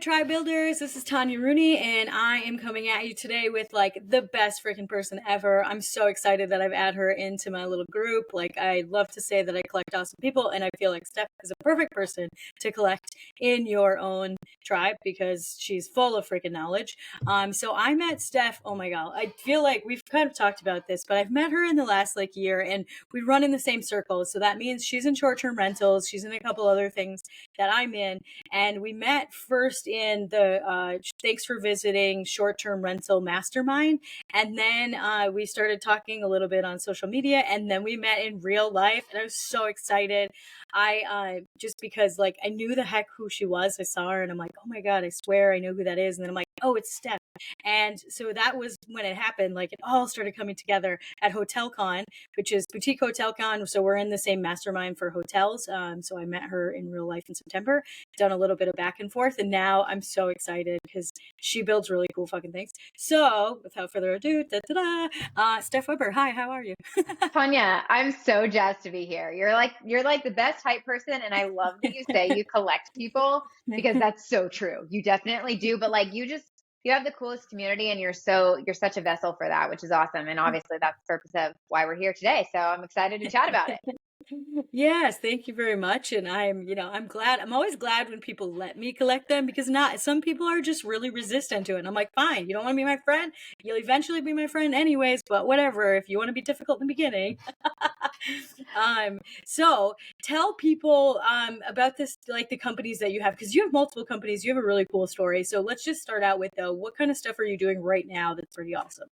Tribe Builders. This is Tanya Rooney, and I am coming at you today with like the best freaking person ever. I'm so excited that I've added her into my little group. Like, I love to say that I collect awesome people, and I feel like Steph is a perfect person to collect in your own tribe because she's full of freaking knowledge. So I met Steph. Oh my God. I feel like we've kind of talked about this, but I've met her in the last like year, and we run in the same circles. So that means she's in short-term rentals. She's in a couple other things that I'm in. And we met first in the thanks for visiting short-term rental mastermind. And then we started talking a little bit on social media, and then we met in real life. And I was so excited. I just because like I knew the heck who she was. I saw her and I'm like, oh my God, I swear I know who that is. And then I'm like, oh, it's Steph. And so that was when it happened. Like it all started coming together at HotelCon, which is Boutique HotelCon. So we're in the same mastermind for hotels. So I met her in real life in September, done a little bit of back and forth. And now I'm so excited because she builds really cool fucking things. So without further ado, Steph Weber. Hi, how are you? Tanya, I'm so jazzed to be here. You're like the best hype person, and I love that you say you collect people because that's so true. You definitely do, but like you have the coolest community, and you're such a vessel for that, which is awesome. And obviously that's the purpose of why we're here today. So I'm excited to chat about it. Yes, thank you very much. And I'm glad. I'm always glad when people let me collect them because not some people are just really resistant to it. And I'm like, fine, you don't want to be my friend? You'll eventually be my friend anyways, but whatever. If you want to be difficult in the beginning. So tell people about this, like the companies that you have, because you have multiple companies. You have a really cool story. So let's just start out with what kind of stuff are you doing right now that's pretty awesome?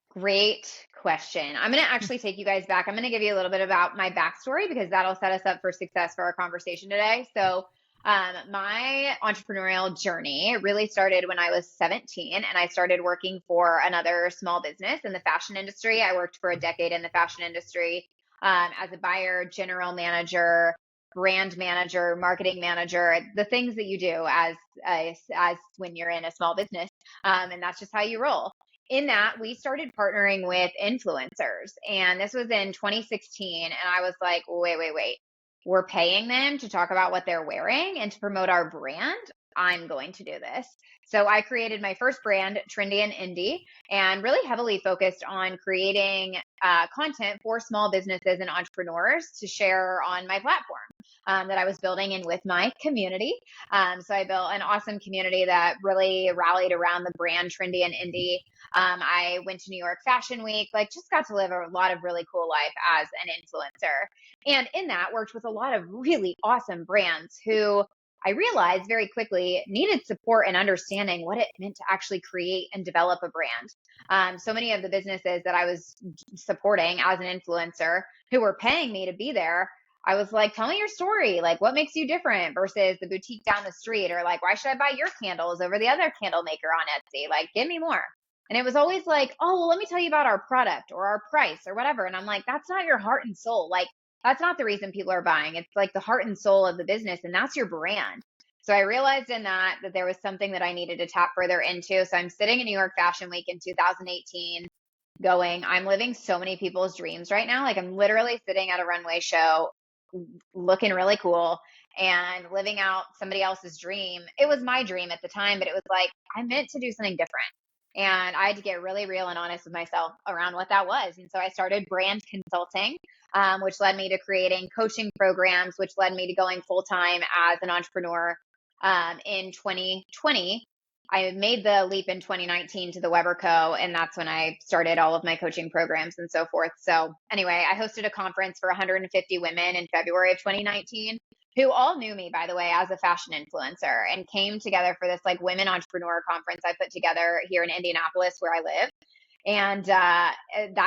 Great question. I'm going to actually take you guys back. I'm going to give you a little bit about my backstory because that'll set us up for success for our conversation today. So, my entrepreneurial journey really started when I was 17 and I started working for another small business in the fashion industry. I worked for a decade in the fashion industry as a buyer, general manager, brand manager, marketing manager, the things that you do as when you're in a small business. And that's just how you roll. In that, we started partnering with influencers. And this was in 2016. And I was like, wait. We're paying them to talk about what they're wearing and to promote our brand. I'm going to do this. So I created my first brand, Trendy and Indie, and really heavily focused on creating content for small businesses and entrepreneurs to share on my platform that I was building in with my community. So I built an awesome community that really rallied around the brand Trendy and Indie. I went to New York Fashion Week, like just got to live a lot of really cool life as an influencer. And in that worked with a lot of really awesome brands who I realized very quickly needed support and understanding what it meant to actually create and develop a brand. So many of the businesses that I was supporting as an influencer who were paying me to be there, I was like, tell me your story. Like, what makes you different versus the boutique down the street? Or like, why should I buy your candles over the other candle maker on Etsy? Like, give me more. And it was always like, oh, well, let me tell you about our product or our price or whatever. And I'm like, that's not your heart and soul. Like, that's not the reason people are buying. It's like the heart and soul of the business, and that's your brand. So I realized in that there was something that I needed to tap further into. So I'm sitting in New York Fashion Week in 2018 going, I'm living so many people's dreams right now. Like I'm literally sitting at a runway show looking really cool and living out somebody else's dream. It was my dream at the time, but it was like, I meant to do something different. And I had to get really real and honest with myself around what that was. And so I started brand consulting, which led me to creating coaching programs, which led me to going full time as an entrepreneur. In 2020, I made the leap in 2019 to the Weber Co. And that's when I started all of my coaching programs and so forth. So anyway, I hosted a conference for 150 women in February of 2019 who all knew me, by the way, as a fashion influencer and came together for this like women entrepreneur conference I put together here in Indianapolis where I live. And that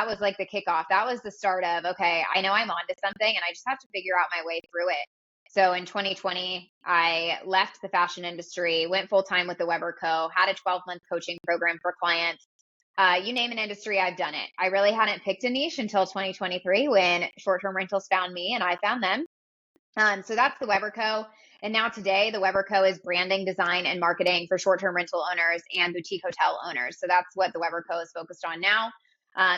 was like the kickoff. That was the start of, okay, I know I'm onto something and I just have to figure out my way through it. So in 2020, I left the fashion industry, went full time with the Weber Co., had a 12-month coaching program for clients. You name an industry, I've done it. I really hadn't picked a niche until 2023 when short-term rentals found me and I found them. So that's the Weber Co. And now today, the Weber Co. is branding, design, and marketing for short-term rental owners and boutique hotel owners. So that's what the Weber Co. is focused on now.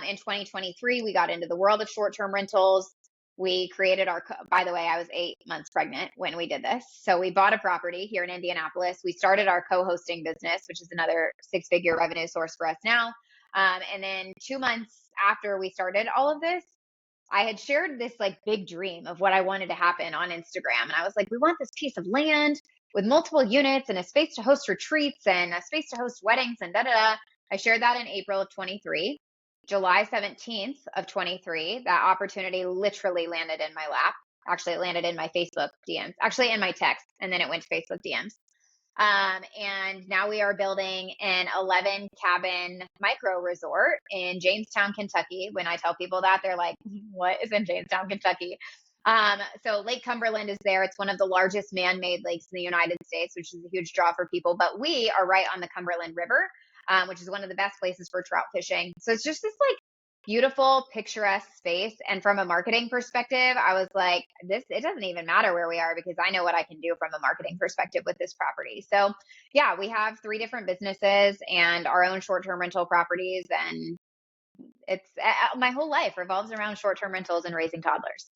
In 2023, we got into the world of short-term rentals. we created by the way, I was 8 months pregnant when we did this. So we bought a property here in Indianapolis. We started our co-hosting business, which is another 6-figure revenue source for us now. And then 2 months after we started all of this, I had shared this like big dream of what I wanted to happen on Instagram. And I was like, we want this piece of land with multiple units and a space to host retreats and a space to host weddings and da da da. I shared that in April of 23. July 17th of 23, that opportunity literally landed in my lap. Actually, it landed in my Facebook DMs, actually in my text, and then it went to Facebook DMs. And now we are building an 11 cabin micro resort in Jamestown, Kentucky. When I tell people that, they're like, what is in Jamestown, Kentucky? So Lake Cumberland is there. It's one of the largest man-made lakes in the United States, which is a huge draw for people. But we are right on the Cumberland River, which is one of the best places for trout fishing. So it's just this like beautiful, picturesque space. And from a marketing perspective, I was like, it doesn't even matter where we are because I know what I can do from a marketing perspective with this property. So yeah, we have 3 different businesses and our own short-term rental properties. And it's my whole life revolves around short-term rentals and raising toddlers.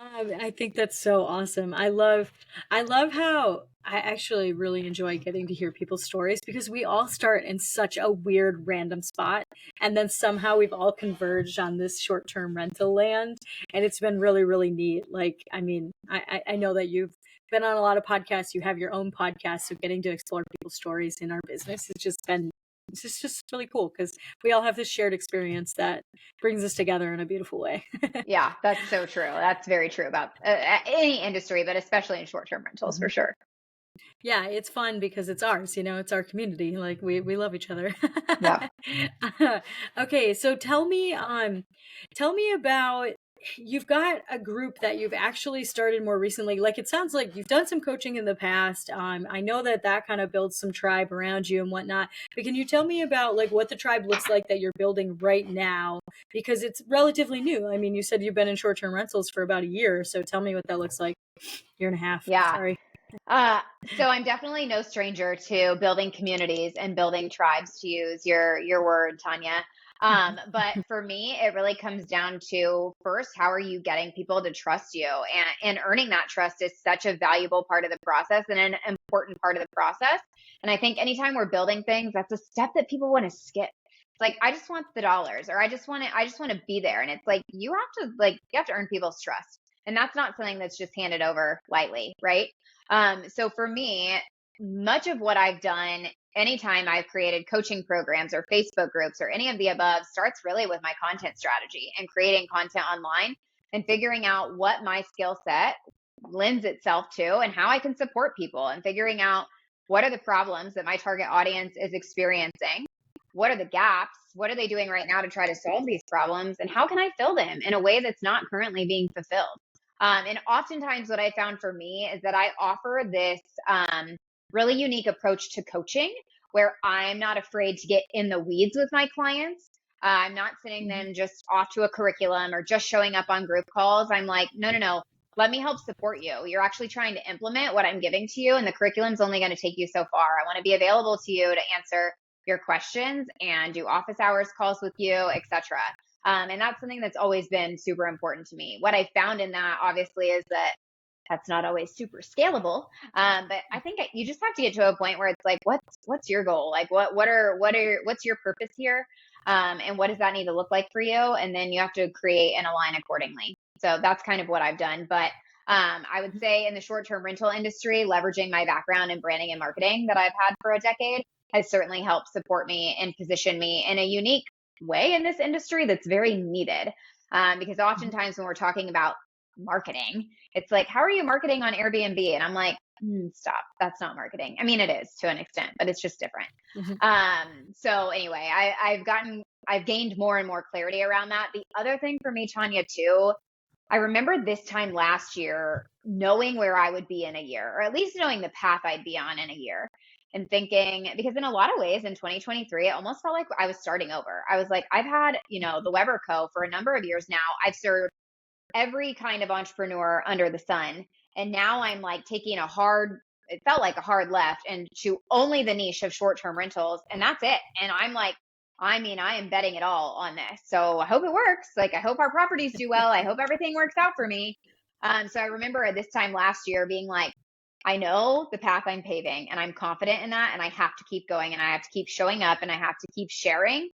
I think that's so awesome. I love how I actually really enjoy getting to hear people's stories because we all start in such a weird random spot and then somehow we've all converged on this short-term rental land and it's been really, really neat. Like, I mean, I know that you've been on a lot of podcasts, you have your own podcast, so getting to explore people's stories in our business it's just really cool because we all have this shared experience that brings us together in a beautiful way. Yeah, that's so true. That's very true about any industry, but especially in short-term rentals for sure. Yeah, it's fun because it's ours, it's our community. Like we love each other. Yeah. Okay, so tell me about you've got a group that you've actually started more recently. Like it sounds like you've done some coaching in the past. I know that kind of builds some tribe around you and whatnot. But can you tell me about like what the tribe looks like that you're building right now? Because it's relatively new. I mean, you said you've been in short-term rentals for about a year, so tell me what that looks like. Year and a half. Yeah. Sorry. So I'm definitely no stranger to building communities and building tribes, to use your word, Tanya. But for me, it really comes down to first, how are you getting people to trust you? And earning that trust is such a valuable part of the process and an important part of the process. And I think anytime we're building things, that's a step that people want to skip. It's like, I just want the dollars, or I just want to be there. And it's like, you have to earn people's trust. And that's not something that's just handed over lightly, right? So for me, much of what I've done anytime I've created coaching programs or Facebook groups or any of the above starts really with my content strategy and creating content online and figuring out what my skill set lends itself to and how I can support people, and figuring out what are the problems that my target audience is experiencing. What are the gaps? What are they doing right now to try to solve these problems? And how can I fill them in a way that's not currently being fulfilled? And oftentimes what I found for me is that I offer this really unique approach to coaching where I'm not afraid to get in the weeds with my clients. I'm not sending them just off to a curriculum or just showing up on group calls. I'm like, no. Let me help support you. You're actually trying to implement what I'm giving to you, and the curriculum's only going to take you so far. I want to be available to you to answer your questions and do office hours calls with you, etc. And that's something that's always been super important to me. What I found in that, obviously, is that that's not always super scalable. But I think you just have to get to a point where it's like, what's your goal? Like, what's your purpose here? And what does that need to look like for you? And then you have to create and align accordingly. So that's kind of what I've done. But I would say in the short-term rental industry, leveraging my background in branding and marketing that I've had for a decade has certainly helped support me and position me in a unique way in this industry that's very needed. Because oftentimes when we're talking about marketing, it's like, how are you marketing on Airbnb? And I'm like, stop. That's not marketing. I mean, it is to an extent, but it's just different. So anyway, I've gained more and more clarity around that. The other thing for me, Tanya, too, I remember this time last year, knowing where I would be in a year, or at least knowing the path I'd be on in a year. And thinking, because in a lot of ways in 2023, it almost felt like I was starting over. I was like, I've had, the Weber Co. for a number of years now. I've served every kind of entrepreneur under the sun. And now I'm like taking it felt like a hard left, and to only the niche of short-term rentals. And that's it. And I'm like, I mean, I am betting it all on this. So I hope it works. Like, I hope our properties do well. I hope everything works out for me. So I remember at this time last year being like, I know the path I'm paving and I'm confident in that. And I have to keep going and I have to keep showing up and I have to keep sharing.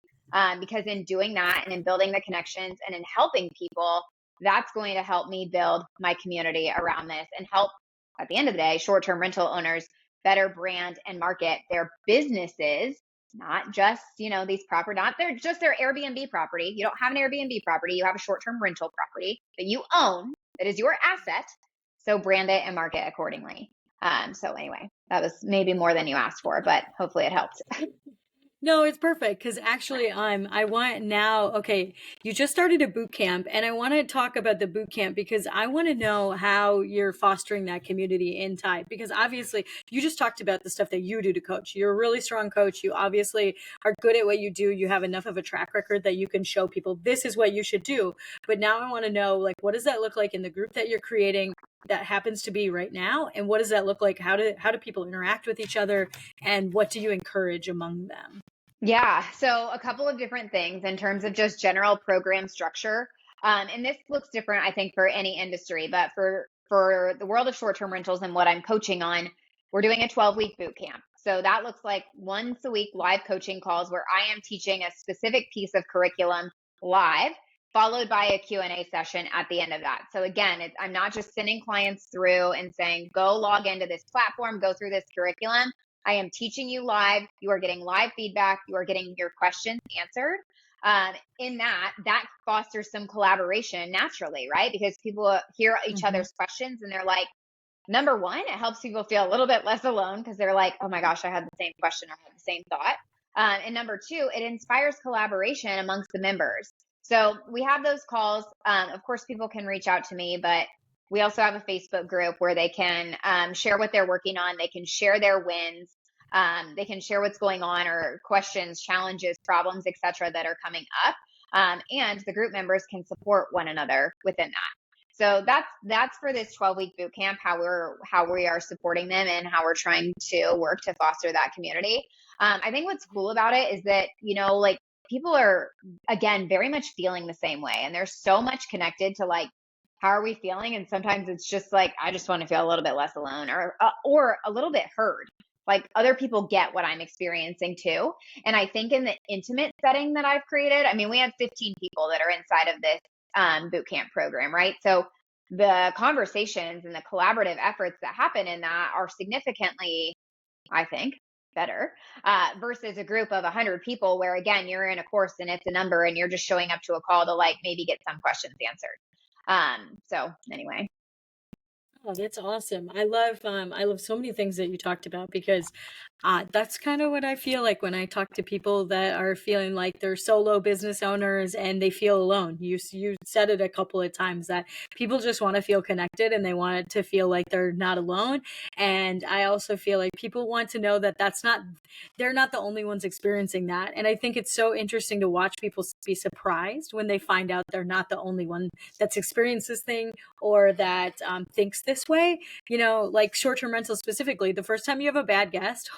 Because in doing that and in building the connections and in helping people, that's going to help me build my community around this and help, at the end of the day, short-term rental owners better brand and market their businesses, not just, these property, not they're just their Airbnb property. You don't have an Airbnb property. You have a short-term rental property that you own, that is your asset. So brand it and market accordingly. So anyway, that was maybe more than you asked for, but hopefully it helped. No, it's perfect because actually I want now, okay, you just started a boot camp and I want to talk about the boot camp because I want to know how you're fostering that community in Tide because obviously you just talked about the stuff that you do to coach. You're a really strong coach. You obviously are good at what you do. You have enough of a track record that you can show people this is what you should do. But now I want to know, like, what does that look like in the group that you're creating that happens to be right now? And what does that look like? How do people interact with each other? And what do you encourage among them? Yeah, so a couple of different things in terms of just general program structure. And this looks different, I think, for any industry, but for the world of short-term rentals and what I'm coaching on, we're doing a 12-week boot camp. So that looks like once a week live coaching calls where I am teaching a specific piece of curriculum live, followed by a Q&A session at the end of that. So again, I'm not just sending clients through and saying, go log into this platform, go through this curriculum. I am teaching you live. You are getting live feedback. You are getting your questions answered. In that fosters some collaboration naturally, right? Because people hear each other's questions and they're like, number one, it helps people feel a little bit less alone because they're like, oh my gosh, I had the same question or I had the same thought. And number two, it inspires collaboration amongst the members. So we have those calls. Of course, people can reach out to me, but we also have a Facebook group where they can share what they're working on. They can share their wins. They can share what's going on or questions, challenges, problems, etc. that are coming up. And the group members can support one another within that. So that's for this 12-week boot camp, how we are supporting them and how we're trying to work to foster that community. I think what's cool about it is that, like people are, again, very much feeling the same way. And they're so much connected to like, how are we feeling? And sometimes it's just like, I just want to feel a little bit less alone or a little bit heard. Like other people get what I'm experiencing too. And I think in the intimate setting that I've created, I mean, we have 15 people that are inside of this boot camp program, right? So the conversations and the collaborative efforts that happen in that are significantly, I think, better versus a group of 100 people where, again, you're in a course and it's a number and you're just showing up to a call to like maybe get some questions answered. So anyway. Oh, that's awesome. I love so many things that you talked about because that's kind of what I feel like when I talk to people that are feeling like they're solo business owners and they feel alone. You said it a couple of times that people just want to feel connected and they want it to feel like they're not alone. And I also feel like people want to know that they're not the only ones experiencing that. And I think it's so interesting to watch people be surprised when they find out they're not the only one that's experienced this thing or that thinks this way. Like short-term rentals specifically, the first time you have a bad guest,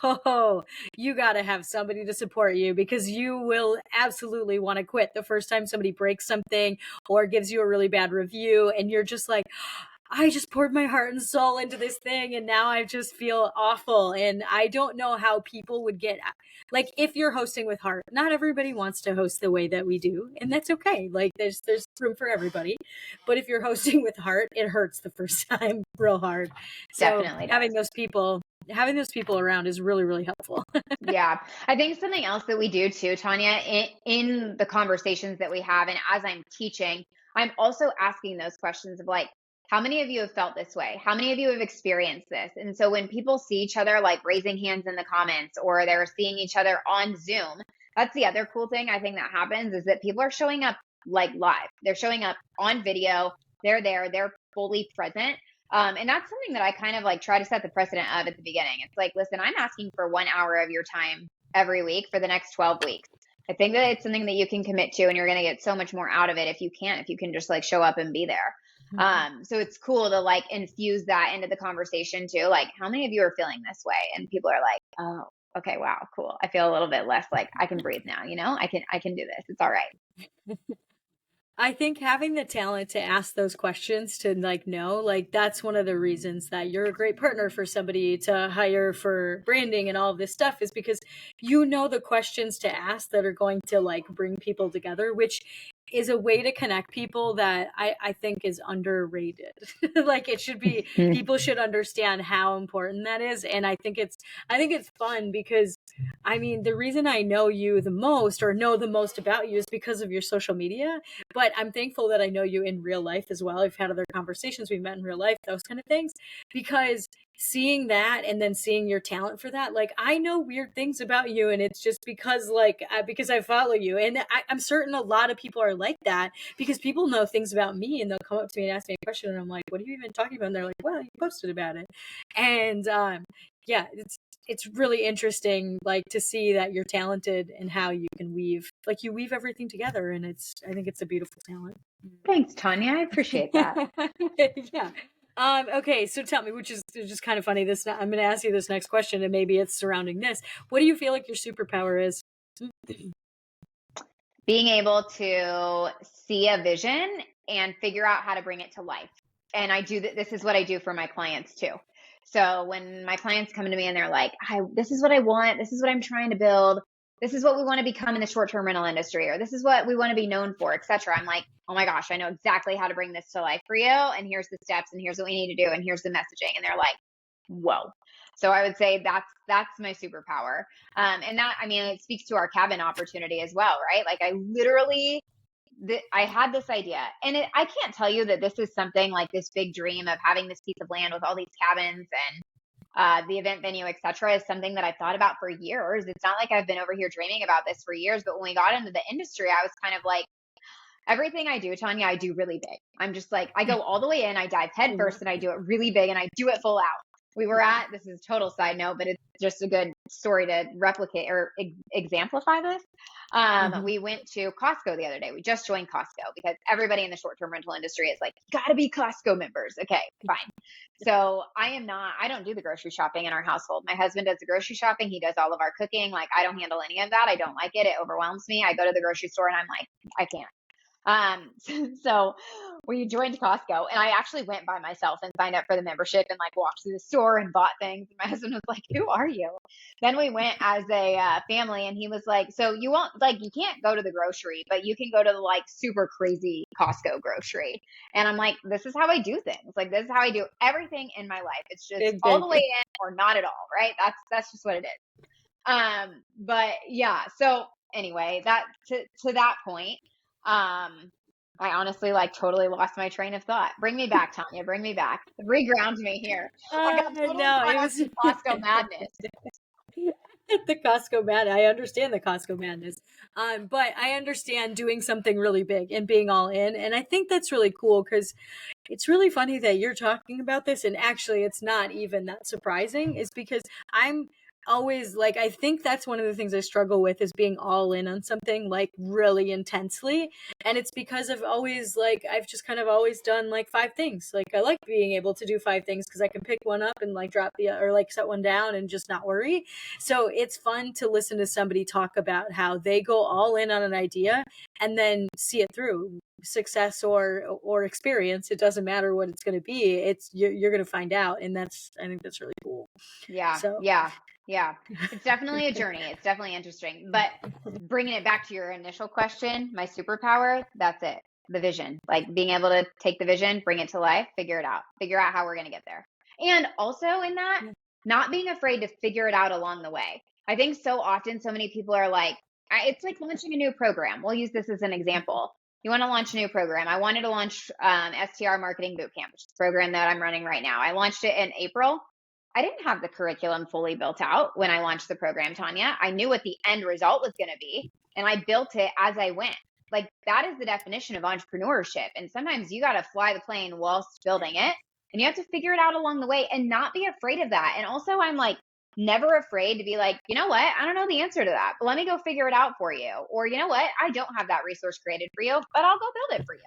you got to have somebody to support you because you will absolutely want to quit the first time somebody breaks something or gives you a really bad review and you're just like, I just poured my heart and soul into this thing and now I just feel awful. And I don't know how people would get, like, if you're hosting with heart, not everybody wants to host the way that we do, and that's okay. Like there's room for everybody. But if you're hosting with heart, it hurts the first time real hard. So Definitely does. having those people around is really, really helpful. Yeah. I think something else that we do too, Tanya, in the conversations that we have, and as I'm teaching, I'm also asking those questions of like, how many of you have felt this way? How many of you have experienced this? And so when people see each other like raising hands in the comments or they're seeing each other on Zoom, that's the other cool thing I think that happens is that people are showing up like live. They're showing up on video. They're there. They're fully present. And that's something that I kind of like try to set the precedent of at the beginning. It's like, listen, I'm asking for 1 hour of your time every week for the next 12 weeks. I think that it's something that you can commit to and you're going to get so much more out of it if you can just like show up and be there. So it's cool to like infuse that into the conversation too. Like, how many of you are feeling this way? And people are like, oh, okay, wow, cool. I feel a little bit less like I can breathe now, I can do this. It's all right. I think having the talent to ask those questions to like know, like that's one of the reasons that you're a great partner for somebody to hire for branding and all of this stuff is because you know the questions to ask that are going to like bring people together, which is a way to connect people that I think is underrated. Like it should be, Mhm. people should understand how important that is. And I think it's fun because I mean, the reason I know you the most or know the most about you is because of your social media. But I'm thankful that I know you in real life as well. We've had other conversations, we've met in real life, those kind of things. Because seeing that and then seeing your talent for that, like I know weird things about you, and it's just because because I follow you, and I'm certain a lot of people are like that because people know things about me, and they'll come up to me and ask me a question, and I'm like, "What are you even talking about?" And they're like, "Well, you posted about it," and yeah, it's really interesting like to see that you're talented and how you can weave everything together, and I think it's a beautiful talent. Thanks, Tanya. I appreciate that. Yeah. Okay, so tell me, which is just kind of funny, this I'm going to ask you this next question and maybe it's surrounding this. What do you feel like your superpower is? Being able to see a vision and figure out how to bring it to life. And this is what I do for my clients too. So when my clients come to me and they're like, this is what I want, this is what I'm trying to build, this is what we want to become in the short-term rental industry, or this is what we want to be known for, etc. I'm like, oh my gosh, I know exactly how to bring this to life for you. And here's the steps, and here's what we need to do, and here's the messaging. And they're like, whoa. So I would say that's my superpower. And that, I mean, it speaks to our cabin opportunity as well, right? Like I literally, I had this idea, and I can't tell you that this is something like this big dream of having this piece of land with all these cabins and the event venue, etc., is something that I've thought about for years. It's not like I've been over here dreaming about this for years, but when we got into the industry, I was kind of like, everything I do, Tanya, I do really big. I'm just like, I go all the way in, I dive head first, and I do it really big, and I do it full out. This is a total side note, but it's just a good story to replicate or exemplify this. We went to Costco the other day. We just joined Costco because everybody in the short-term rental industry is like, gotta be Costco members. Okay, fine. So I don't do the grocery shopping in our household. My husband does the grocery shopping. He does all of our cooking. Like I don't handle any of that. I don't like it. It overwhelms me. I go to the grocery store and I'm like, I can't. So we joined Costco, and I actually went by myself and signed up for the membership and like walked through the store and bought things. And my husband was like, "Who are you?" Then we went as a family, and he was like, "So you won't you can't go to the grocery, but you can go to the like super crazy Costco grocery." And I'm like, "This is how I do things. Like this is how I do everything in my life. It's just Big, all big. the way in or not at all, right? That's just what it is." But yeah. So anyway, that to that point. I honestly like totally lost my train of thought. Bring me back, Tanya. Bring me back. Reground me here. I got totally No, caught it up was in Costco madness. the Costco madness. I understand the Costco madness. But I understand doing something really big and being all in. And I think that's really cool because it's really funny that you're talking about this. And actually, it's not even that surprising, is because I'm always like, I think that's one of the things I struggle with is being all in on something like really intensely. And it's because I've just kind of always done like five things. Like I like being able to do five things because I can pick one up and like drop or like set one down and just not worry. So it's fun to listen to somebody talk about how they go all in on an idea and then see it through. Success or experience, it doesn't matter what it's going to be. It's you're going to find out, and I think that's really cool. Yeah, So yeah, yeah. It's definitely a journey. It's definitely interesting. But bringing it back to your initial question, my superpower, that's it. The vision, like being able to take the vision, bring it to life, figure out how we're going to get there. And also in that, not being afraid to figure it out along the way. I think so often so many people are like, it's like launching a new program. We'll use this as an example. You want to launch a new program. I wanted to launch STR Marketing Bootcamp, which is the program that I'm running right now. I launched it in April. I didn't have the curriculum fully built out when I launched the program, Tanya. I knew what the end result was going to be, and I built it as I went. Like that is the definition of entrepreneurship. And sometimes you got to fly the plane whilst building it, and you have to figure it out along the way and not be afraid of that. And also, I'm like never afraid to be like, you know what? I don't know the answer to that, but let me go figure it out for you. Or you know what? I don't have that resource created for you, but I'll go build it for you.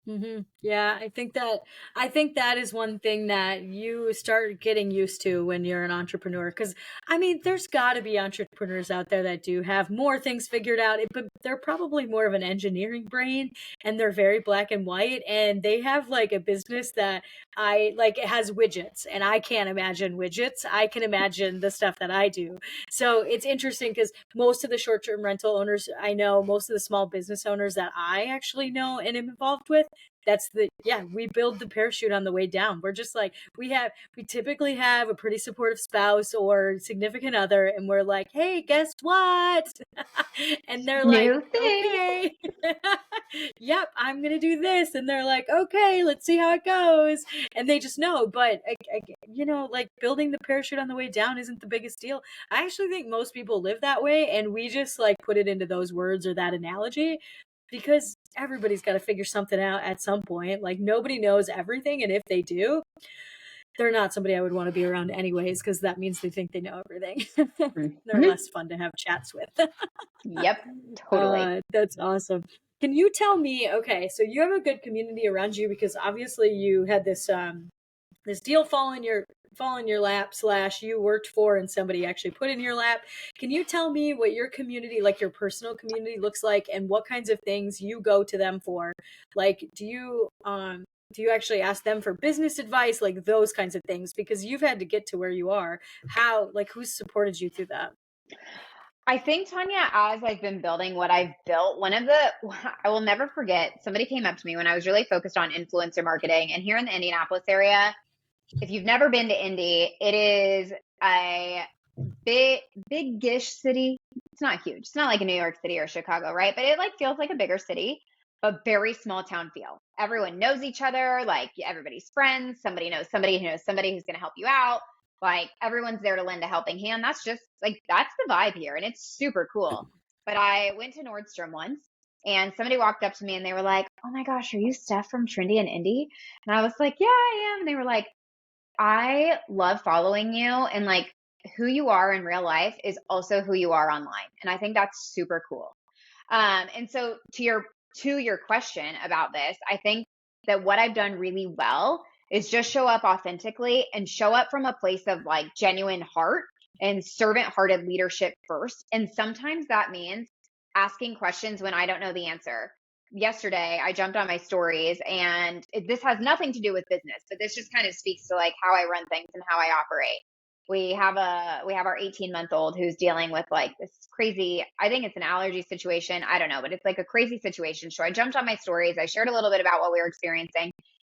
Yeah, I think that is one thing that you start getting used to when you're an entrepreneur. Because I mean, there's got to be entrepreneurs out there that do have more things figured out, but they're probably more of an engineering brain, and they're very black and white, and they have like a business that I like. It has widgets, and I can't imagine widgets. I can imagine the stuff that I do. So it's interesting because most of the short-term rental owners I know, most of the small business owners that I actually know and am involved with, that's the yeah, we build the parachute on the way down. We're just like, we typically have a pretty supportive spouse or significant other, and we're like, hey, guess what? And they're like, New thing. okay. Yep, I'm gonna do this, and they're like, okay, let's see how it goes. And they just know. But like building the parachute on the way down isn't the biggest deal. I actually think most people live that way, and we just like put it into those words or that analogy because everybody's got to figure something out at some point. Like nobody knows everything, and if they do, they're not somebody I would want to be around anyways, because that means they think they know everything. They're Mhm. less fun to have chats with. Yep, totally. That's awesome. Can you tell me? Okay, so you have a good community around you because obviously you had this deal fall in your lap slash you worked for and somebody actually put in your lap. Can you tell me what your community, like your personal community, looks like and what kinds of things you go to them for? Like do you actually ask them for business advice, like those kinds of things? Because you've had to get to where you are. How, like, who's supported you through that? I think, Tanya, as I've been building what I've built, I will never forget, somebody came up to me when I was really focused on influencer marketing. And here in the Indianapolis area, if you've never been to Indy, it is a big-ish city. It's not huge. It's not like a New York City or Chicago, right? But it like feels like a bigger city, but very small town feel. Everyone knows each other, like everybody's friends. Somebody knows somebody who knows somebody who's going to help you out. Like everyone's there to lend a helping hand. That's just like that's the vibe here, and it's super cool. But I went to Nordstrom once, and somebody walked up to me and they were like, "Oh my gosh, are you Steph from Trendy and Indy?" And I was like, "Yeah, I am." And they were like, I love following you, and like who you are in real life is also who you are online. And I think that's super cool. And so to your question about this, I think that what I've done really well is just show up authentically and show up from a place of like genuine heart and servant hearted leadership first. And sometimes that means asking questions when I don't know the answer. Yesterday, I jumped on my stories, and this has nothing to do with business, but this just kind of speaks to like how I run things and how I operate. We have our 18-month-old who's dealing with like this crazy, I think it's an allergy situation. I don't know, but it's like a crazy situation. So I jumped on my stories. I shared a little bit about what we were experiencing,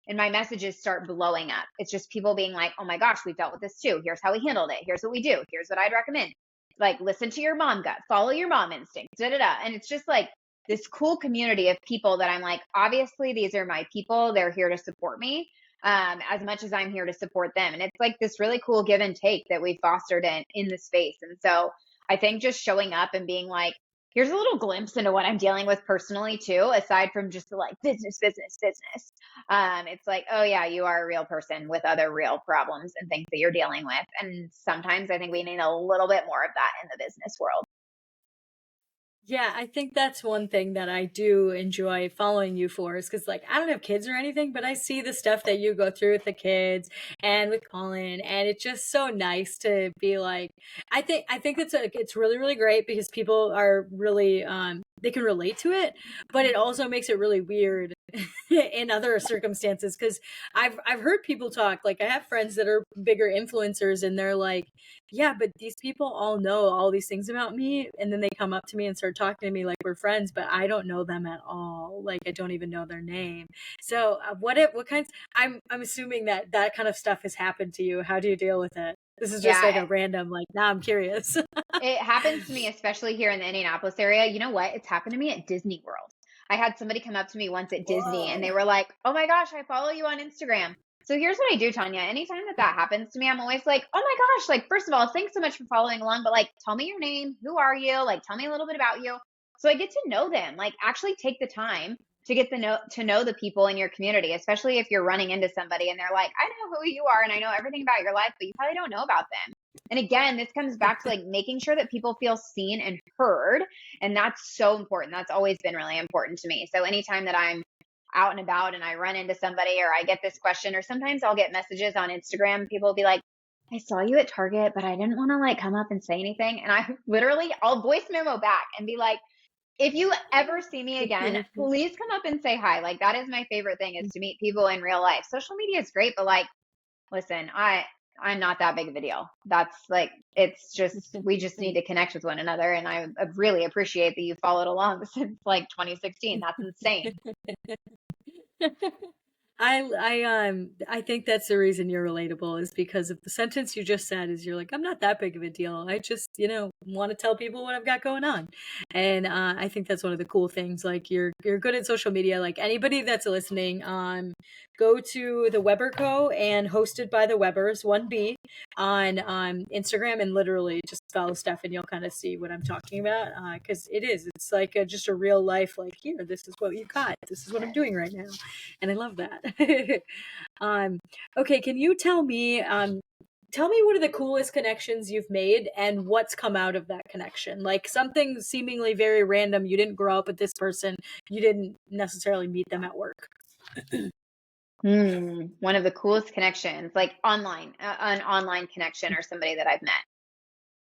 and my messages start blowing up. It's just people being like, "Oh my gosh, we've dealt with this too. Here's how we handled it. Here's what we do. Here's what I'd recommend. Like, listen to your mom gut, follow your mom instinct, da da da." And it's just like this cool community of people that I'm like, obviously, these are my people. They're here to support me as much as I'm here to support them. And it's like this really cool give and take that we fostered in the space. And so I think just showing up and being like, here's a little glimpse into what I'm dealing with personally too, aside from just the like business, business, business. It's like, oh yeah, you are a real person with other real problems and things that you're dealing with. And sometimes I think we need a little bit more of that in the business world. Yeah, I think that's one thing that I do enjoy following you for is because, like, I don't have kids or anything, but I see the stuff that you go through with the kids and with Colin, and it's just so nice to be like, I think it's really really great because people are really they can relate to it, but it also makes it really weird in other circumstances because I've heard people talk like I have friends that are bigger influencers and they're like, yeah, but these people all know all these things about me, and then they come up to me and start talking to me like we're friends, but I don't know them at all. Like I don't even know their name. So what kinds? I'm assuming that that kind of stuff has happened to you. How do you deal with it? This is just like Yeah, a random like. Now I'm curious. it happens to me, especially here in the Indianapolis area. You know what? It's happened to me at Disney World. I had somebody come up to me once at Disney and they Whoa. were like, "Oh my gosh, I follow you on Instagram." So here's what I do, Tanya. Anytime that happens to me, I'm always like, "Oh my gosh, like, first of all, thanks so much for following along, but like, tell me your name. Who are you? Like, tell me a little bit about you." So I get to know them. Like, actually take the time to get to know the people in your community, especially if you're running into somebody and they're like, "I know who you are and I know everything about your life, but you probably don't know about them." And again, this comes back to like making sure that people feel seen and heard. And that's so important. That's always been really important to me. So anytime that out and about and I run into somebody or I get this question, or sometimes I'll get messages on Instagram. People will be like, I saw you at Target, but I didn't want to like come up and say anything. And I'll voice memo back and be like, if you ever see me again, please come up and say hi. Like that is my favorite thing, is to meet people in real life. Social media is great, but like, listen, I'm not that big of a deal. That's like, it's just, we just need to connect with one another. And I really appreciate that you followed along since like 2016. That's insane. I think that's the reason you're relatable, is because of the sentence you just said. Is you're like, I'm not that big of a deal. I just, want to tell people what I've got going on. And I think that's one of the cool things. Like you're good at social media. Like anybody that's listening, go to the Weber Co. and hosted by the Webers 1B on Instagram, and literally just follow Steph and you'll kind of see what I'm talking about. Because it's like just a real life, like, here, this is what you got. This is what I'm doing right now. And I love that. Okay, can you tell me what are the coolest connections you've made and what's come out of that connection? Like something seemingly very random. You didn't grow up with this person. You didn't necessarily meet them at work. One of the coolest connections, like online, an online connection or somebody that I've met.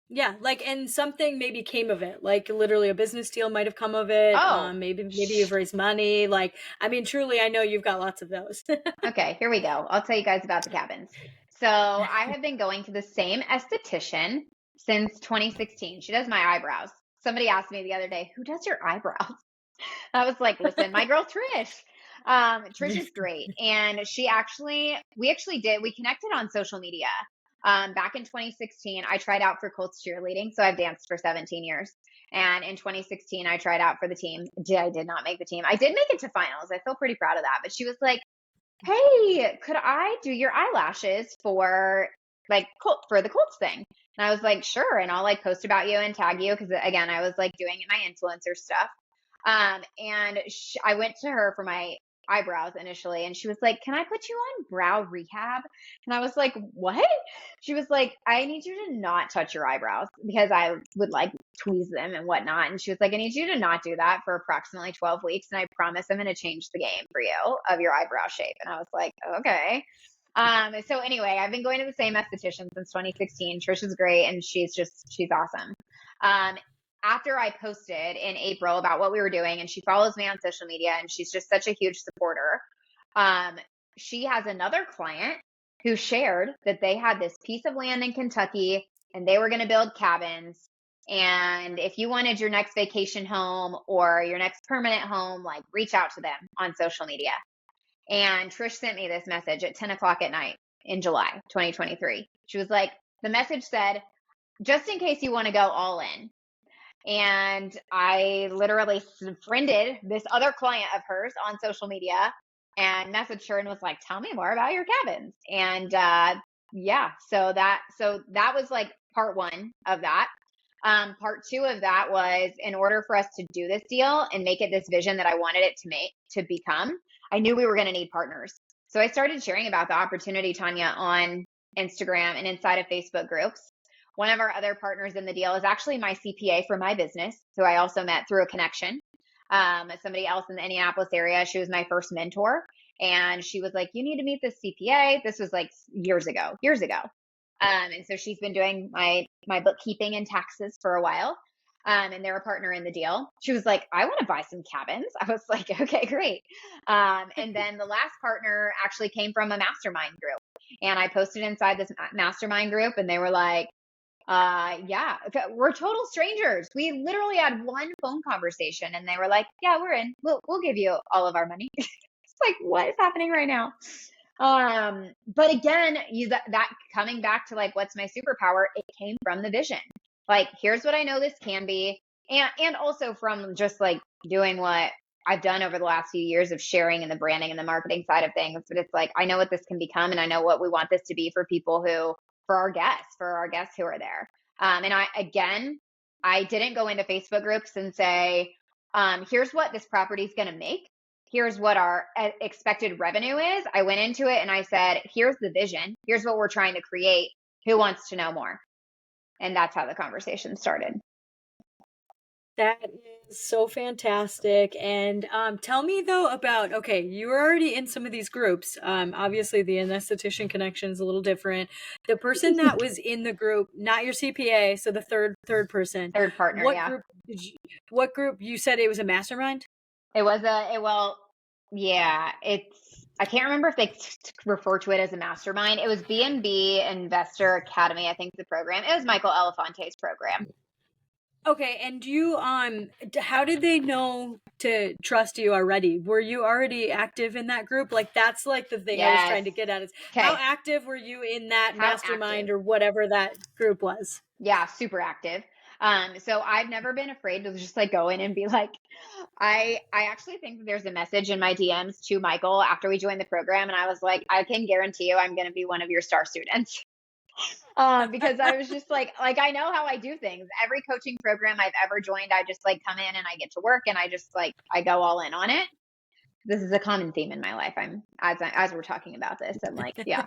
Yeah, like, and something maybe came of it. Like literally a business deal might have come of it. Oh, Maybe you've raised money. Like, I mean, truly, I know you've got lots of those. okay, here we go. I'll tell you guys about the cabins. So I have been going to the same esthetician since 2016. She does my eyebrows. Somebody asked me the other day, who does your eyebrows? I was like, listen, my girl Trish. Trish is great. And we connected on social media. Back in 2016, I tried out for Colts cheerleading. So I've danced for 17 years. And in 2016, I tried out for the team. I did not make the team. I did make it to finals. I feel pretty proud of that. But she was like, hey, could I do your eyelashes for the Colts thing? And I was like, sure. And I'll like post about you and tag you. Cause again, I was like doing my influencer stuff. And I went to her for my eyebrows initially, and she was like, can I put you on brow rehab? And I was like, what? She was like, I need you to not touch your eyebrows, because I would like tweeze them and whatnot. And she was like, I need you to not do that for approximately 12 weeks. And I promise I'm going to change the game for you of your eyebrow shape. And I was like, okay. So anyway, I've been going to the same esthetician since 2016. Trish is great. And she's awesome. After I posted in April about what we were doing, and she follows me on social media, and she's just such a huge supporter. She has another client who shared that they had this piece of land in Kentucky and they were going to build cabins. And if you wanted your next vacation home or your next permanent home, like reach out to them on social media. And Trish sent me this message at 10 o'clock at night in July 2023. She was like, the message said, just in case you want to go all in. And I literally friended this other client of hers on social media and messaged her and was like, tell me more about your cabins. And so that was like part one of that. Part two of that was, in order for us to do this deal and make it this vision that I wanted it to become, I knew we were going to need partners. So I started sharing about the opportunity, Tanya, on Instagram and inside of Facebook groups. One of our other partners in the deal is actually my CPA for my business, who I also met through a connection. Somebody else in the Indianapolis area. She was my first mentor. And she was like, you need to meet this CPA. This was like years ago. And so she's been doing my bookkeeping and taxes for a while. And they're a partner in the deal. She was like, I want to buy some cabins. I was like, okay, great. And then the last partner actually came from a mastermind group. And I posted inside this mastermind group, and they were like, yeah, we're total strangers. We literally had one phone conversation, and they were like, yeah, we're in. We'll give you all of our money. It's like, what is happening right now? But again, that coming back to like, what's my superpower? It came from the vision. Like, here's what I know this can be. And also from just like doing what I've done over the last few years of sharing and the branding and the marketing side of things. But it's like, I know what this can become, and I know what we want this to be for our guests who are there. And I didn't go into Facebook groups and say, here's what this property is going to make. Here's what our expected revenue is. I went into it and I said, here's the vision. Here's what we're trying to create. Who wants to know more? And that's how the conversation started. That is so fantastic. And tell me though about, okay, you were already in some of these groups. Obviously the anesthetician connection is a little different. The person that was in the group, not your CPA, so the third person. Third partner, What yeah. group what group, you said it was a mastermind? It was well, yeah, I can't remember if they refer to it as a mastermind. It was B&B Investor Academy, I think the program. It was Michael Elefante's program. Okay, and you how did they know to trust you already? Were you already active in that group? Like that's like the thing I was Yes. trying to get at is how Okay. active were you in that How active? mastermind or whatever that group was? Yeah, super active. So I've never been afraid to just like go in and be like, I actually think that there's a message in my DMs to Michael after we joined the program, and I was like, I can guarantee you I'm going to be one of your star students. Because I was just like I know how I do things. Every coaching program I've ever joined, I just like come in and I get to work and I just like I go all in on it. This is a common theme in my life. As we're talking about this, I'm like, yeah.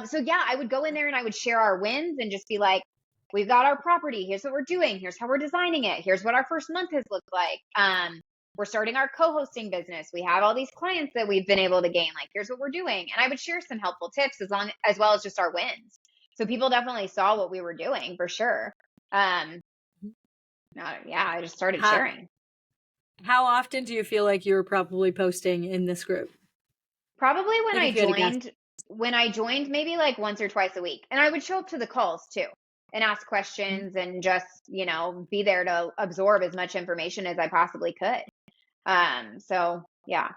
So yeah, I would go in there and I would share our wins and just be like, we've got our property. Here's what we're doing. Here's how we're designing it. Here's what our first month has looked like. We're starting our co-hosting business. We have all these clients that we've been able to gain. Like, here's what we're doing. And I would share some helpful tips as well as just our wins. So people definitely saw what we were doing for sure. Yeah, I just started How, sharing. how often do you feel like you were probably posting in this group? Probably Like if you had to guess. when I joined, maybe like once or twice a week. And I would show up to the calls too and ask questions and just, be there to absorb as much information as I possibly could. So yeah.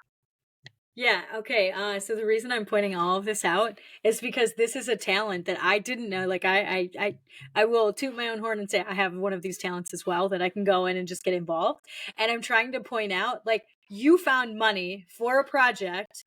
Yeah, okay. So the reason I'm pointing all of this out is because this is a talent that I didn't know. Like I will toot my own horn and say I have one of these talents as well that I can go in and just get involved. And I'm trying to point out, like, you found money for a project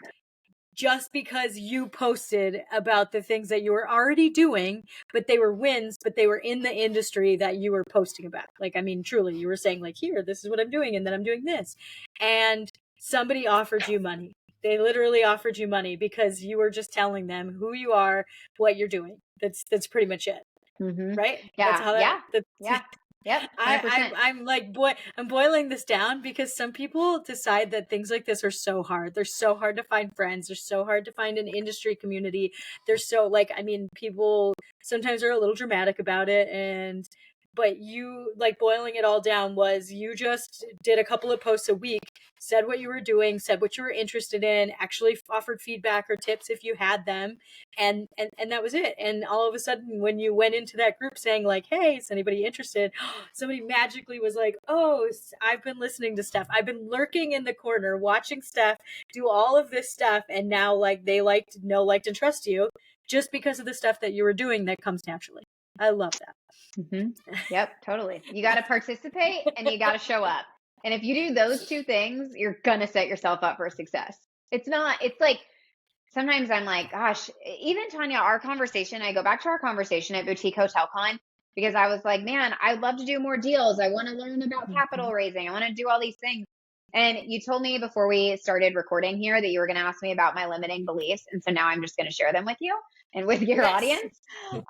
just because you posted about the things that you were already doing, but they were wins, but they were in the industry that you were posting about. Like, I mean, truly, you were saying like, here, this is what I'm doing, and then I'm doing this. And somebody offered you money. They literally offered you money because you were just telling them who you are, what you're doing. That's pretty much it. Mm-hmm. Right? That's Yeah. how Yeah. that's Yeah. Yep. 100%. I'm like, I'm boiling this down because some people decide that things like this are so hard. They're so hard to find friends. They're so hard to find an industry community. They're so like, I mean, people sometimes are a little dramatic about it, but you, like, boiling it all down was you just did a couple of posts a week, said what you were doing, said what you were interested in, actually offered feedback or tips if you had them, and that was it. And all of a sudden, when you went into that group saying like, hey, is anybody interested, somebody magically was like, oh, I've been listening to Steph, I've been lurking in the corner watching Steph do all of this stuff, and now like they liked and trust you just because of the stuff that you were doing that comes naturally. I love that. Mm-hmm. Yep, totally. You got to participate and you got to show up. And if you do those two things, you're going to set yourself up for success. It's like sometimes I'm like, gosh, even Tanya, I go back to our conversation at Boutique Hotel Con because I was like, man, I'd love to do more deals. I want to learn about capital raising. I want to do all these things. And you told me before we started recording here that you were going to ask me about my limiting beliefs. And so now I'm just going to share them with you and with your audience.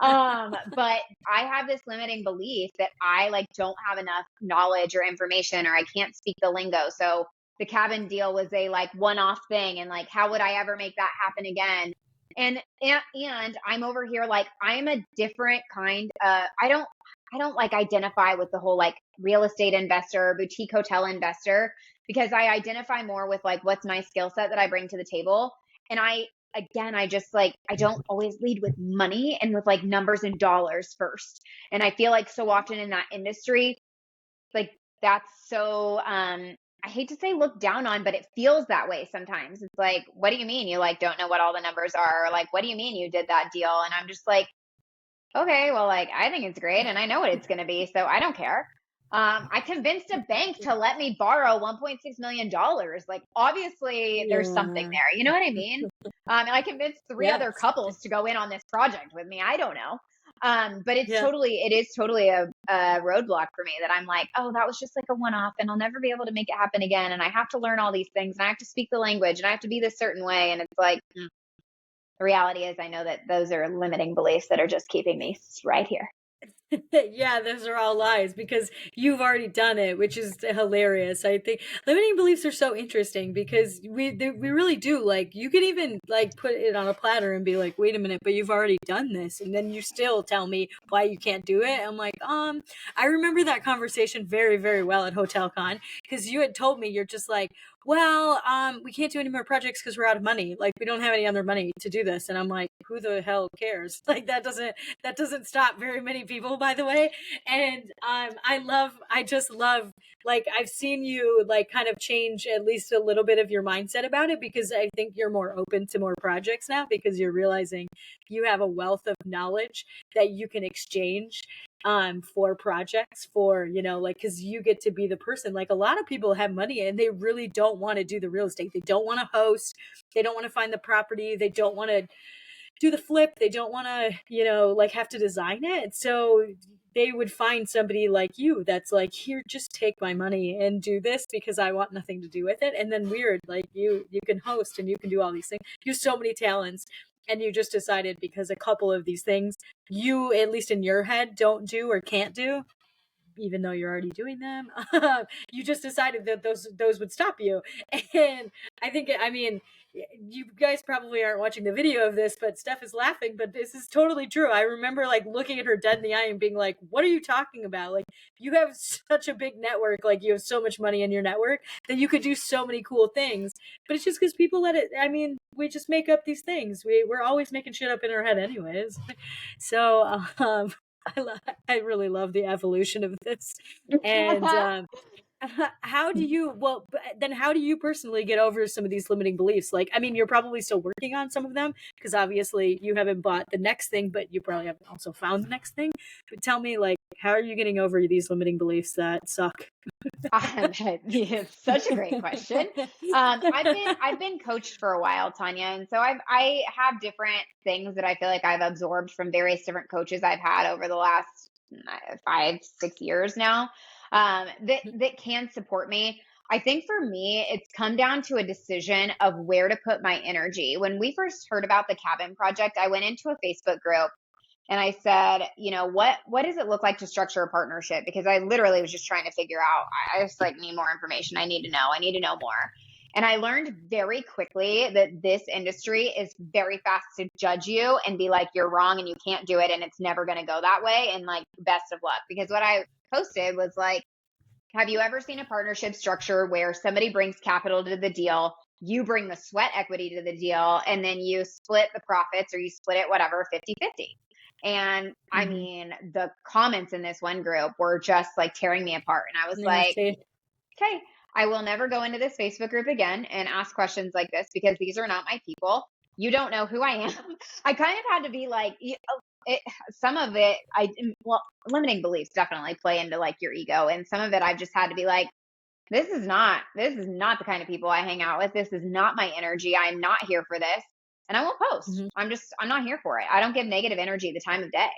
But I have this limiting belief that I like don't have enough knowledge or information, or I can't speak the lingo. So the cabin deal was a like one-off thing. And like, how would I ever make that happen again? And I'm over here, like, I'm a different kind. I don't like identify with the whole like real estate investor, boutique hotel investor, because I identify more with like, what's my skill set that I bring to the table. And I just like, I don't always lead with money and with like numbers and dollars first. And I feel like so often in that industry, like that's so, I hate to say look down on, but it feels that way sometimes. It's like, what do you mean you like don't know what all the numbers are? Or like, what do you mean you did that deal? And I'm just like, okay, well, like, I think it's great and I know what it's going to be, so I don't care. I convinced a bank to let me borrow $1.6 million. Like, obviously, there's something there. You know what I mean? And I convinced three Yes. other couples to go in on this project with me. I don't know. But it is totally a roadblock for me that I'm like, oh, that was just like a one-off and I'll never be able to make it happen again. And I have to learn all these things and I have to speak the language and I have to be this certain way. And it's like, the reality is I know that those are limiting beliefs that are just keeping me right here. Yeah, those are all lies because you've already done it, which is hilarious. I think limiting beliefs are so interesting because we really do, like, you could even like put it on a platter and be like, wait a minute, but you've already done this, and then you still tell me why you can't do it. I'm like, I remember that conversation very, very well at Hotel Con because you had told me, you're just like, well, we can't do any more projects because we're out of money. Like, we don't have any other money to do this. And I'm like, who the hell cares? Like, that doesn't stop very many people, by the way. And I just love, like, I've seen you like kind of change at least a little bit of your mindset about it, because I think you're more open to more projects now because you're realizing you have a wealth of knowledge that you can exchange for projects, for, like, because you get to be the person. Like, a lot of people have money and they really don't want to do the real estate, they don't want to host, they don't want to find the property, they don't want to do the flip, they don't want to, like, have to design it. So they would find somebody like you that's like, here, just take my money and do this because I want nothing to do with it. And then weird, like, you can host and you can do all these things, you have so many talents, and you just decided because a couple of these things you, at least in your head, don't do or can't do, even though you're already doing them. You just decided that those would stop you. And I mean, you guys probably aren't watching the video of this, but Steph is laughing, but this is totally true. I remember like looking at her dead in the eye and being like, what are you talking about? Like, you have such a big network, like you have so much money in your network that you could do so many cool things. But it's just because people let it, I mean, we just make up these things. We're always making shit up in our head anyways. So I really love the evolution of this. And how do you, well, then how do you personally get over some of these limiting beliefs? Like, I mean, you're probably still working on some of them because obviously you haven't bought the next thing, but you probably haven't also found the next thing. But tell me, like, how are you getting over these limiting beliefs that suck? It's such a great question. I've been coached for a while, Tanya, and so I have different things that I feel like I've absorbed from various different coaches I've had over the last 5, 6 years now, that can support me. I think for me, it's come down to a decision of where to put my energy. When we first heard about the cabin project, I went into a Facebook group and I said, what does it look like to structure a partnership? Because I literally was just trying to figure out, I just like need more information. I need to know. I need to know more. And I learned very quickly that this industry is very fast to judge you and be like, you're wrong and you can't do it. And it's never going to go that way. And like, best of luck. Because what I posted was like, have you ever seen a partnership structure where somebody brings capital to the deal, you bring the sweat equity to the deal, and then you split the profits or you split it, whatever, 50-50? And I Mm-hmm. mean, the comments in this one group were just like tearing me apart. And I was Yeah, like, see. okay, I will never go into this Facebook group again and ask questions like this because these are not my people. You don't know who I am. I kind of had to be like, some of it, well, limiting beliefs definitely play into like your ego. And some of it, I've just had to be like, this is not the kind of people I hang out with. This is not my energy. I'm not here for this. And I won't post. Mm-hmm. I'm not here for it. I don't give negative energy the time of day.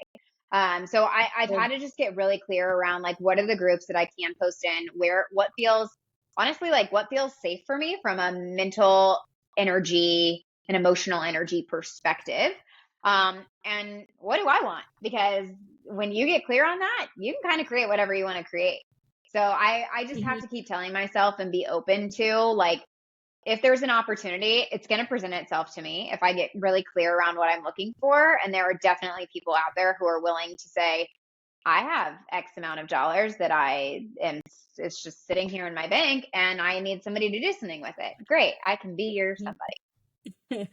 So I've had to just get really clear around like, what are the groups that I can post in, what feels, honestly, like what feels safe for me from a mental energy and emotional energy perspective. And what do I want? Because when you get clear on that, you can kind of create whatever you want to create. So I just have Mm-hmm. to keep telling myself and be open to like, if there's an opportunity, it's going to present itself to me if I get really clear around what I'm looking for. And there are definitely people out there who are willing to say, I have X amount of dollars that it's just sitting here in my bank and I need somebody to do something with it. Great. I can be your somebody.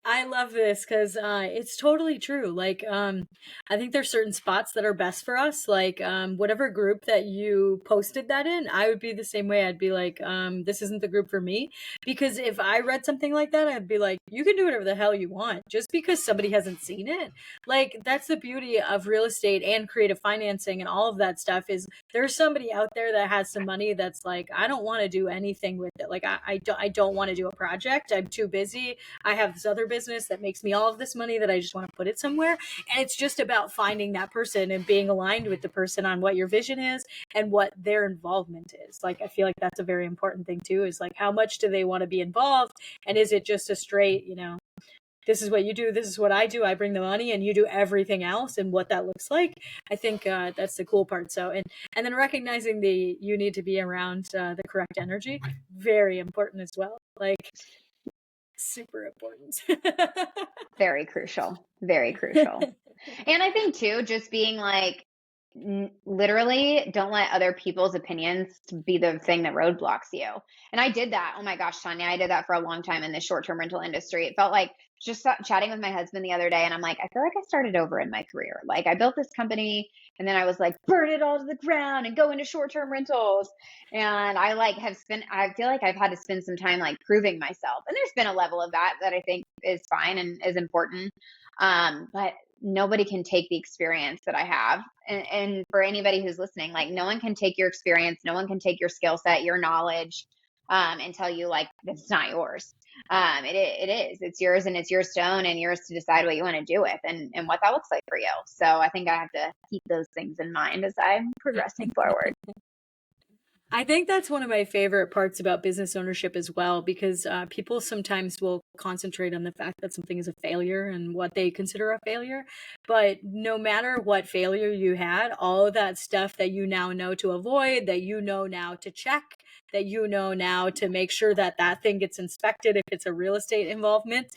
I love this because it's totally true. Like, I think there's certain spots that are best for us. Like, whatever group that you posted that in, I would be the same way. I'd be like, this isn't the group for me. Because if I read something like that, I'd be like, you can do whatever the hell you want just because somebody hasn't seen it. Like, that's the beauty of real estate and creative financing and all of that stuff, is there's somebody out there that has some money that's like, I don't want to do anything with it. Like, I don't want to do a project. I'm too busy. I have this other business that makes me all of this money that I just want to put it somewhere. And it's just about finding that person and being aligned with the person on what your vision is and what their involvement is. Like, I feel like that's a very important thing too, is like, how much do they want to be involved? And is it just a straight, this is what you do, this is what I do, I bring the money and you do everything else, and what that looks like. I think that's the cool part. So, and then recognizing you need to be around the correct energy, very important as well. Like, super important. Very crucial. Very crucial. And I think too, just being like, literally don't let other people's opinions be the thing that roadblocks you. And I did that. Oh my gosh, Tanya, I did that for a long time in the short-term rental industry. It felt like just chatting with my husband the other day, and I'm like, I feel like I started over in my career. Like, I built this company and then I was like, burn it all to the ground and go into short-term rentals. And I feel like I've had to spend some time like proving myself. And there's been a level of that I think is fine and is important. But nobody can take the experience that I have. And for anybody who's listening, like, no one can take your experience, no one can take your skill set, your knowledge, and tell you like, this is not yours. It's yours, and it's your stone, and yours to decide what you want to do with, and what that looks like for you. So I think I have to keep those things in mind as I'm progressing forward. I think that's one of my favorite parts about business ownership as well, because people sometimes will concentrate on the fact that something is a failure and what they consider a failure. But no matter what failure you had, all of that stuff that you now know to avoid, that you know now to check, that you know now to make sure that that thing gets inspected if it's a real estate involvement,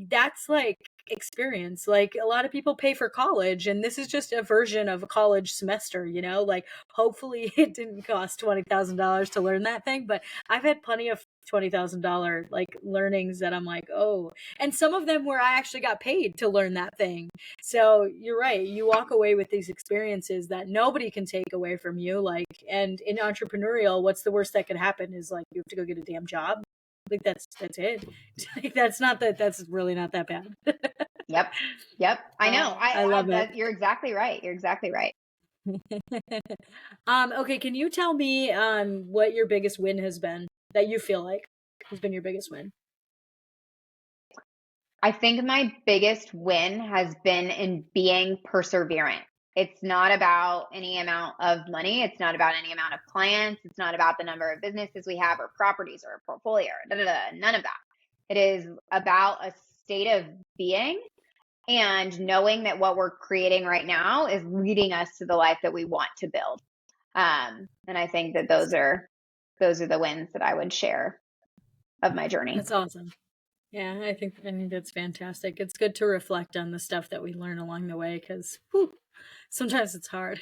that's like experience. Like, a lot of people pay for college, and this is just a version of a college semester, like, hopefully it didn't cost $20,000 to learn that thing, but I've had plenty of $20,000 like learnings that I'm like, oh, and some of them where I actually got paid to learn that thing. So you're right, you walk away with these experiences that nobody can take away from you. Like, and in entrepreneurial, what's the worst that could happen is like, you have to go get a damn job. Like, that's it. Like, that's really not that bad. Yep. I know. I love it. You're exactly right. Okay, can you tell me what your biggest win has been, that you feel like has been your biggest win? I think my biggest win has been in being perseverant. It's not about any amount of money. It's not about any amount of clients. It's not about the number of businesses we have or properties or a portfolio. None of that. It is about a state of being and knowing that what we're creating right now is leading us to the life that we want to build. And I think that those are the wins that I would share of my journey. That's awesome. Yeah, I think that's fantastic. It's good to reflect on the stuff that we learn along the way, because sometimes it's hard.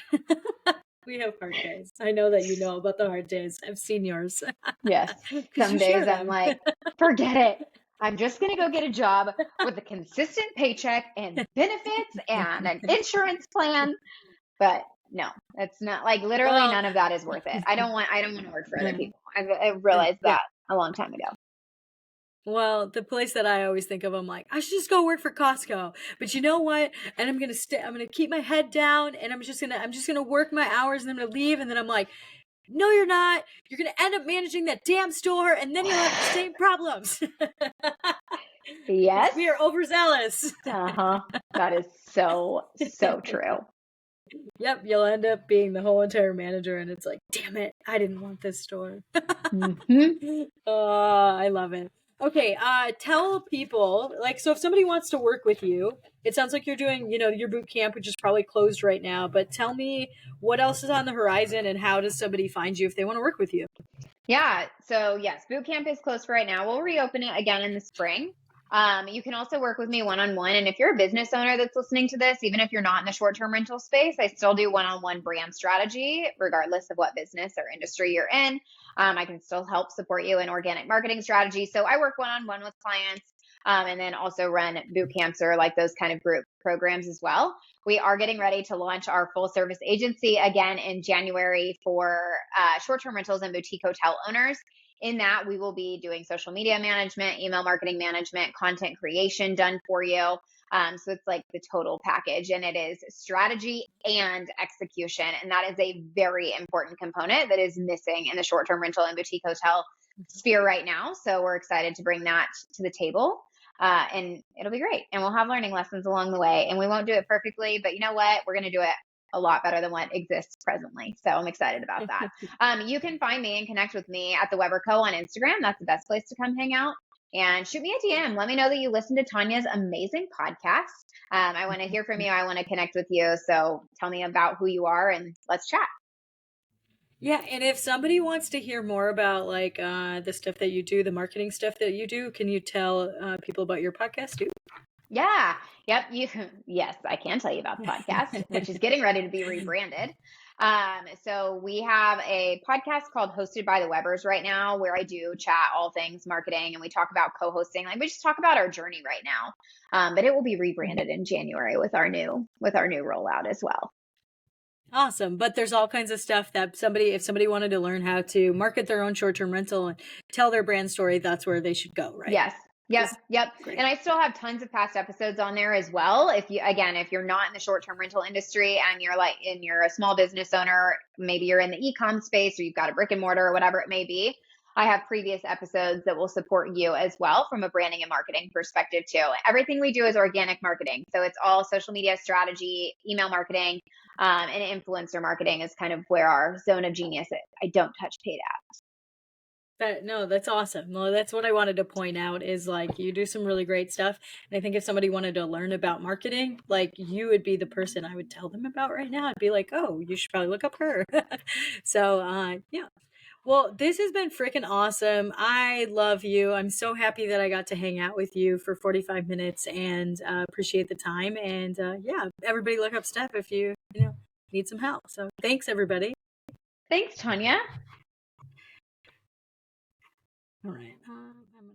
We have hard days. I know that you know about the hard days. I've seen yours. Yes. Some days I'm like, forget it. I'm just going to go get a job with a consistent paycheck and benefits and an insurance plan. But no, it's not, like, literally none of that is worth it. I don't want to work for other people. I realized that a long time ago. Well, the place that I always think of, I'm like, I should just go work for Costco. But you know what? And I'm gonna keep my head down, and I'm just gonna work my hours, and I'm gonna leave, and then I'm like, no, you're not. You're gonna end up managing that damn store, and then you'll have the same problems. Yes. We are overzealous. That is so true. Yep, you'll end up being the whole entire manager, and it's like, damn it, I didn't want this store. Oh, I love it. Okay, tell people, like, so if somebody wants to work with you, it sounds like you're doing, your boot camp, which is probably closed right now, but tell me what else is on the horizon, and how does somebody find you if they want to work with you? Yeah. So yes, boot camp is closed for right now. We'll reopen it again in the spring. You can also work with me one-on-one. And if you're a business owner that's listening to this, even if you're not in the short-term rental space, I still do one-on-one brand strategy, regardless of what business or industry you're in. I can still help support you in organic marketing strategy. So I work one-on-one with clients, and then also run boot camps or like those kind of group programs as well. We are getting ready to launch our full service agency again in January for short-term rentals and boutique hotel owners. In that, we will be doing social media management, email marketing management, content creation done for you. So it's like the total package, and it is strategy and execution. And that is a very important component that is missing in the short-term rental and boutique hotel sphere right now. So we're excited to bring that to the table. And it'll be great. And we'll have learning lessons along the way. And we won't do it perfectly, but you know what? We're going to do it a lot better than what exists presently. So I'm excited about that. You can find me and connect with me at the Weber Co on Instagram. That's the best place to come hang out. and shoot me a DM. Let me know that you listened to Tanya's amazing podcast. I want to hear from you. I want to connect with you. So tell me about who you are and let's chat. Yeah, and if somebody wants to hear more about like the stuff that you do, the marketing stuff that you do, can you tell people about your podcast too? Yeah. Yep. Yes, I can tell you about the podcast, which is getting ready to be rebranded. So we have a podcast called Hosted by the Webers right now, where I do chat all things marketing, and we talk about co-hosting. Like we just talk about our journey right now. But it will be rebranded in January with our new rollout as well. Awesome. But there's all kinds of stuff that if somebody wanted to learn how to market their own short-term rental and tell their brand story, that's where they should go, right? Yes. Yep. Great. And I still have tons of past episodes on there as well. If you're not in the short-term rental industry and you're a small business owner, maybe you're in the e-com space or you've got a brick and mortar or whatever it may be, I have previous episodes that will support you as well from a branding and marketing perspective too. Everything we do is organic marketing. So it's all social media strategy, email marketing, and influencer marketing is kind of where our zone of genius is. I don't touch paid ads. That's awesome. Well, that's what I wanted to point out is like you do some really great stuff. And I think if somebody wanted to learn about marketing, like you would be the person I would tell them about right now. I'd be like, oh, you should probably look up her. So, yeah. Well, this has been freaking awesome. I love you. I'm so happy that I got to hang out with you for 45 minutes and appreciate the time. And yeah, everybody look up Steph if you need some help. So thanks, everybody. Thanks, Tanya. All right. I'm gonna